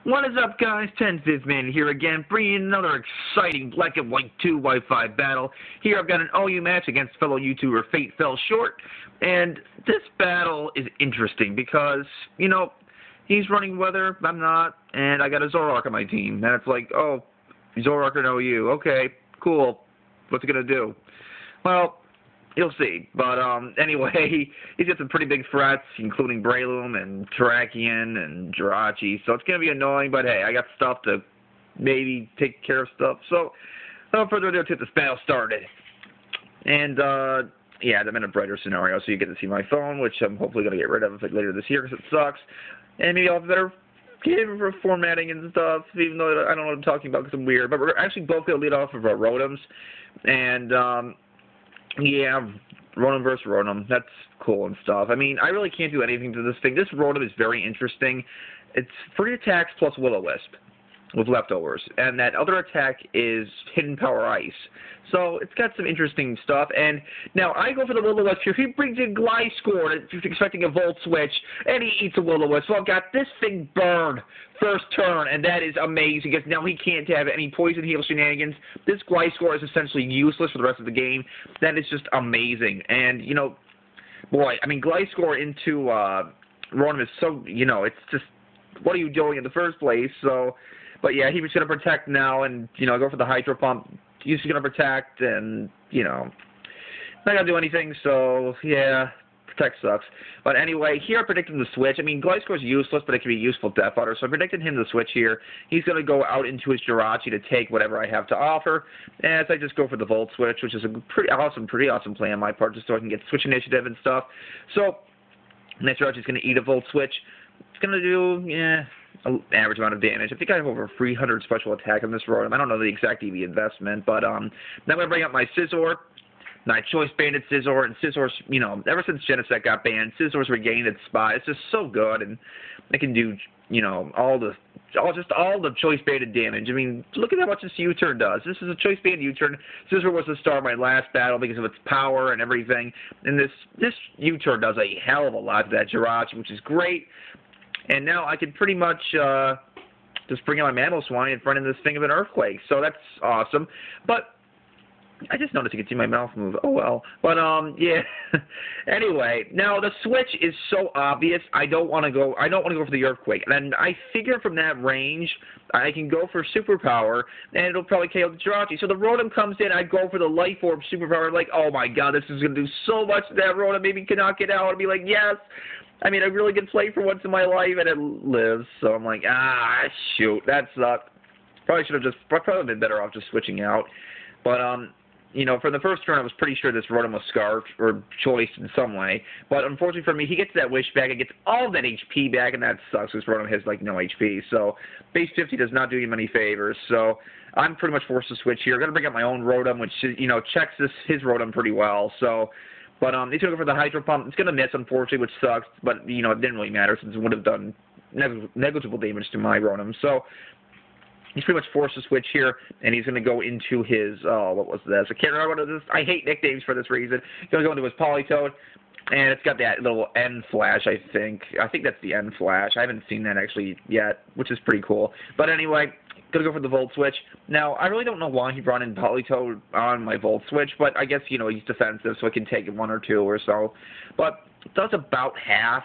What is up, guys? 10th Man here again, bringing another exciting Black and White 2 Wi-Fi battle. Here I've got an OU match against fellow YouTuber Fate Fell Short, and this battle is interesting because, he's running weather, I'm not, and I got a Zoroark on my team, and it's like, oh, Zoroark and OU, okay, cool, what's it gonna do? Well, you'll see. But anyway, he's got some pretty big threats, including Breloom and Terrakion and Jirachi. So it's going to be annoying, but hey, I got stuff to maybe take care of stuff. So without further ado, let's get this battle started. And yeah, I'm in a brighter scenario, so you get to see my phone, which I'm hopefully going to get rid of later this year because it sucks. And maybe I'll have better for formatting and stuff, even though I don't know what I'm talking about because I'm weird. But we're actually both going to lead off of our Rotoms. And yeah, Rotom versus Rotom. That's cool and stuff. I mean, I really can't do anything to this thing. This Rotom is very interesting. It's 3 attacks plus Will-O-Wisp with leftovers, and that other attack is Hidden Power Ice. So it's got some interesting stuff. And now I go for the Will-O-Wisp here. He brings in Gliscor, and he's expecting a Volt Switch, and he eats a Will-O-Wisp. So I've got this thing burned first turn, and that is amazing because now he can't have any Poison Heal shenanigans. This Gliscor is essentially useless for the rest of the game. That is just amazing. And, boy, I mean, Gliscor into Rotom is so, it's just, what are you doing in the first place? So, but yeah, he was going to protect now and, go for the Hydro Pump. He's going to protect and, not going to do anything, so, yeah, protect sucks. But anyway, here I predicted the switch. I mean, Gliscor is useless, but it can be useful Death Adder, so I predicted him to switch here. He's going to go out into his Jirachi to take whatever I have to offer, as I just go for the Volt Switch, which is a pretty awesome play on my part, just so I can get switch initiative and stuff. So, next Jirachi's going to eat a Volt Switch. It's going to do, an average amount of damage. I think I have over 300 special attack on this Rotom. I don't know the exact EV investment, but then I'm going to bring up my Scizor, my Choice Banded Scizor, and Scizor's, ever since Genesect got banned, Scizor's regained its spot. It's just so good, and it can do, all the Choice Banded damage. I mean, look at how much this U-turn does. This is a Choice Banded U-turn. Scizor was the star of my last battle because of its power and everything, and this U-turn does a hell of a lot to that Jirachi, which is great. And now I can pretty much just bring out my Mamoswine in front of this thing of an Earthquake. So that's awesome. But I just noticed you can see my mouth move. Oh, well. But, yeah. Anyway, now the switch is so obvious. I don't want to go for the Earthquake. And I figure from that range, I can go for Superpower, and it'll probably KO the Jirachi. So the Rotom comes in, I go for the Life Orb Superpower, like, oh my god, this is going to do so much to that Rotom. Maybe cannot get out and be like, yes. I mean, I really good play for once in my life, and it lives. So I'm like, shoot, that sucked. Probably been better off just switching out. But, for the first turn, I was pretty sure this Rotom was Scarfed or choiced in some way. But unfortunately for me, he gets that Wish back and gets all that HP back, and that sucks because Rotom has, no HP. So base 50 does not do him any favors. So I'm pretty much forced to switch here. I'm going to bring up my own Rotom, which, checks his Rotom pretty well. So... But he's going to go for the Hydro Pump. It's going to miss, unfortunately, which sucks. But, it didn't really matter since it would have done negligible damage to my Rotom. So he's pretty much forced to switch here, and he's going to go into his, what was this? I can't remember what it is. I hate nicknames for this reason. He's going to go into his Politoed, and it's got that little N flash, I think. I think that's the N flash. I haven't seen that actually yet, which is pretty cool. But anyway, going to go for the Volt Switch. Now, I really don't know why he brought in Politoed on my Volt Switch, but I guess, he's defensive, so I can take 1 or 2 or so. But it does about half,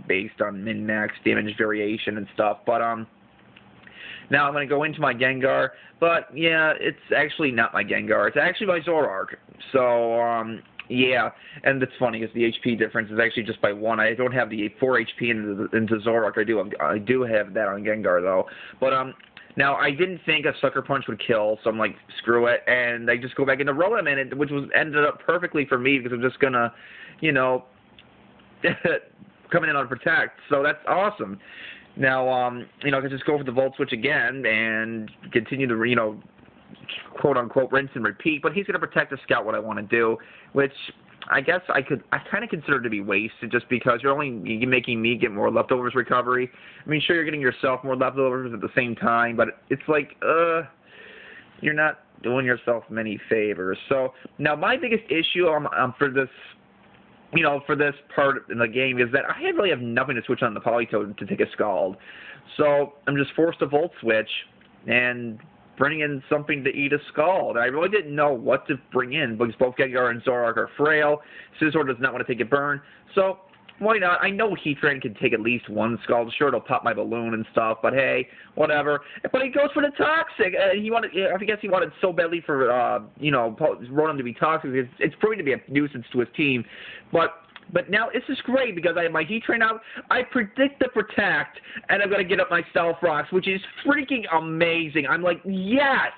based on min-max damage variation and stuff. But, now I'm going to go into my Gengar, but, yeah, it's actually not my Gengar. It's actually my Zoroark. So, yeah, and it's funny because the HP difference is actually just by 1. I don't have the 4 HP into Zoroark. I do have that on Gengar, though. But, now, I didn't think a Sucker Punch would kill, so I'm like, screw it, and I just go back into Rotom, and which ended up perfectly for me because I'm just going to, coming in on Protect, so that's awesome. Now, I can just go for the Volt Switch again and continue to, quote-unquote, rinse and repeat, but he's going to Protect the Scout what I want to do, which I guess I kind of consider to be wasted just because you're making me get more leftovers recovery. I mean, sure, you're getting yourself more leftovers at the same time, but it's like, you're not doing yourself many favors. So, now my biggest issue for this for this part in the game is that I really have nothing to switch on the Polytoad to take a Scald. So I'm just forced to Volt Switch and bring in something to eat a Scald. I really didn't know what to bring in because both Gengar and Zoroark are frail. Scizor does not want to take a burn. So why not? I know Heatran can take at least one Scald. Sure, it'll pop my balloon and stuff, but hey, whatever. But he goes for the Toxic. I guess he wanted so badly for, Rotom to be Toxic. It's proving to be a nuisance to his team. But now this is great because I have my Heatran out. I predict the Protect, and I'm going to get up my Stealth Rocks, which is freaking amazing. I'm like, yes!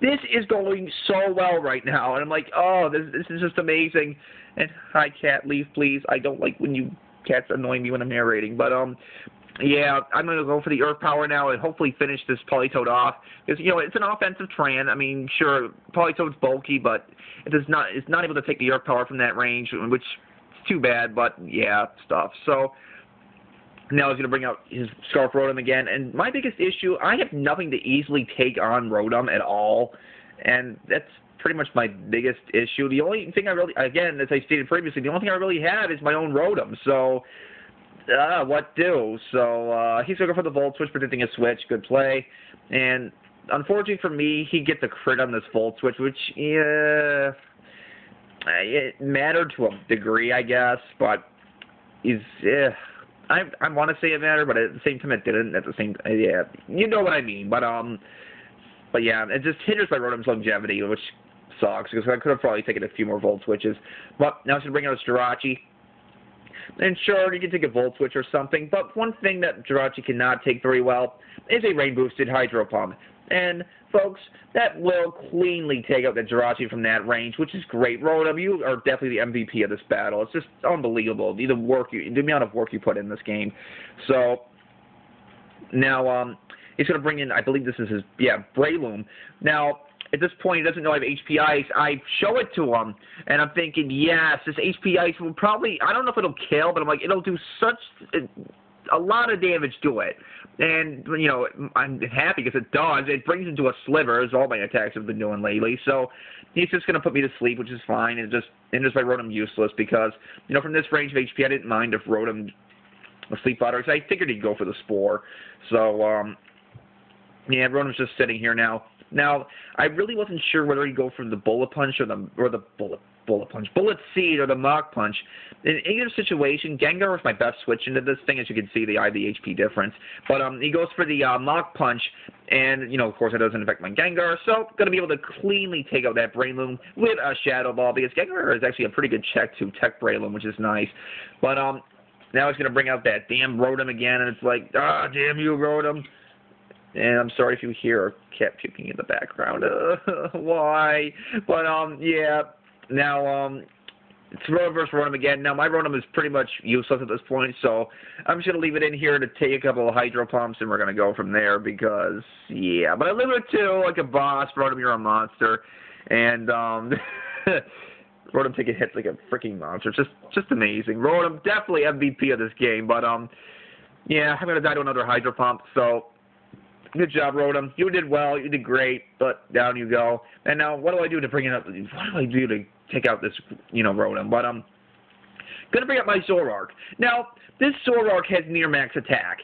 This is going so well right now. And I'm like, oh, this is just amazing. And hi, cat, leave, please. I don't like when you cats annoy me when I'm narrating. But, yeah, I'm going to go for the Earth Power now and hopefully finish this Polytoad off. Because, it's an offensive Tran. I mean, sure, Polytoad's bulky, but it's not able to take the Earth Power from that range, which is too bad, but, yeah, stuff. So now he's going to bring out his Scarf Rotom again. And my biggest issue, I have nothing to easily take on Rotom at all. And that's pretty much my biggest issue. The only thing I really, again, as I stated previously, the only thing I really have is my own Rotom. So, what do? So, he's going to go for the Volt Switch, predicting a switch. Good play. And unfortunately for me, he gets a crit on this Volt Switch, which, yeah, it mattered to a degree, I guess, but I want to say it mattered, but at the same time it didn't. At the same, yeah, you know what I mean. But yeah, it just hinders my Rotom's longevity, which sucks because I could have probably taken a few more Volt Switches. But now it's going to bring out his Jirachi. And sure, you can take a Volt Switch or something, but one thing that Jirachi cannot take very well is a rain-boosted Hydro Pump. And, folks, that will cleanly take out the Jirachi from that range, which is great. Rotom, you are definitely the MVP of this battle. It's just unbelievable, the amount of work you put in this game. So, now, he's going to bring in, I believe this is his, Breloom. Now, at this point, he doesn't know I have HP Ice. I show it to him, and I'm thinking, yes, this HP Ice will probably, I don't know if it'll kill, but I'm like, it'll do a lot of damage to it. And, I'm happy because it does. It brings into a sliver, as all my attacks have been doing lately. So he's just going to put me to sleep, which is fine, and just my Rotom useless because, from this range of HP, I didn't mind if Rotom was Sleep Powder because I figured he'd go for the Spore. So, yeah, Rotom's just sitting here now. Now, I really wasn't sure whether he'd go for the Bullet Punch or the Bullet Seed or the Mach Punch. In either situation, Gengar was my best switch into this thing. As you can see, I have the HP difference. But he goes for the Mach Punch, and, of course, it doesn't affect my Gengar. So, going to be able to cleanly take out that Breloom with a Shadow Ball because Gengar is actually a pretty good check to Tech Breloom, which is nice. But now he's going to bring out that damn Rotom again, and it's like, damn you, Rotom. And I'm sorry if you hear a cat puking in the background. Why? But, yeah. Now, it's Rotom versus Rotom again. Now, my Rotom is pretty much useless at this point, so I'm just going to leave it in here to take a couple of Hydro Pumps, and we're going to go from there because, yeah. But I live it too, like a boss. Rotom, you're a monster. And, Rotom taking hits like a freaking monster. Just amazing. Rotom, definitely MVP of this game. But, yeah, I'm going to die to another Hydro Pump, so good job, Rotom. You did well. You did great, but down you go. And now, what do I do to bring it up? What do I do to take out this, Rotom? But I'm going to bring up my Zoroark. Now, this Zoroark has near max attack,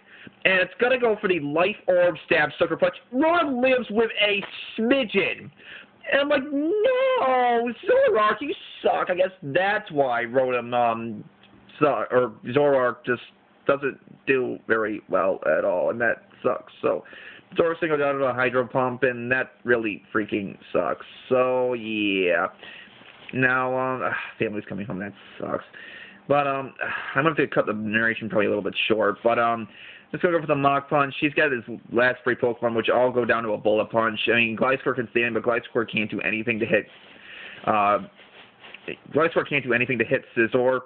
and it's going to go for the Life Orb Stab Sucker Punch. Rotom lives with a smidgen. And I'm like, no, Zoroark, you suck. I guess that's why Rotom, or Zoroark just doesn't do very well at all, and that sucks. So, Zoroark's going to go down to a Hydro Pump, and that really freaking sucks. So, yeah. Now, family's coming home. That sucks. But, I'm going to have to cut the narration probably a little bit short. But, let's go for the Mach Punch. She's got his last three Pokemon, which all go down to a Bullet Punch. I mean, Gliscor can stand, but Gliscor can't do anything to hit, Scizor.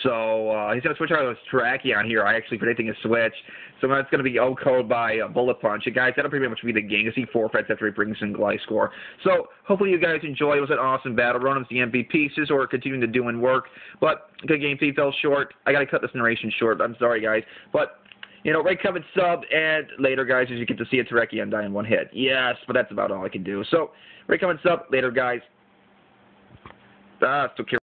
So, he's going to switch out of Terrakion here. I actually predicting a switch. So that's going to be O-code by Bullet Punch. And guys, that'll pretty much be the game because he forfeits after he brings in Gliscor. So, hopefully you guys enjoy. It was an awesome battle. Rotom's the MVP. Scizor continuing to do work. But, good game. He fell short. I got to cut this narration short. I'm sorry, guys. But, rate, comment, sub, and later, guys, as you get to see a Terrakion die in one hit. Yes, but that's about all I can do. So, rate, comment, sub, later, guys. Still care.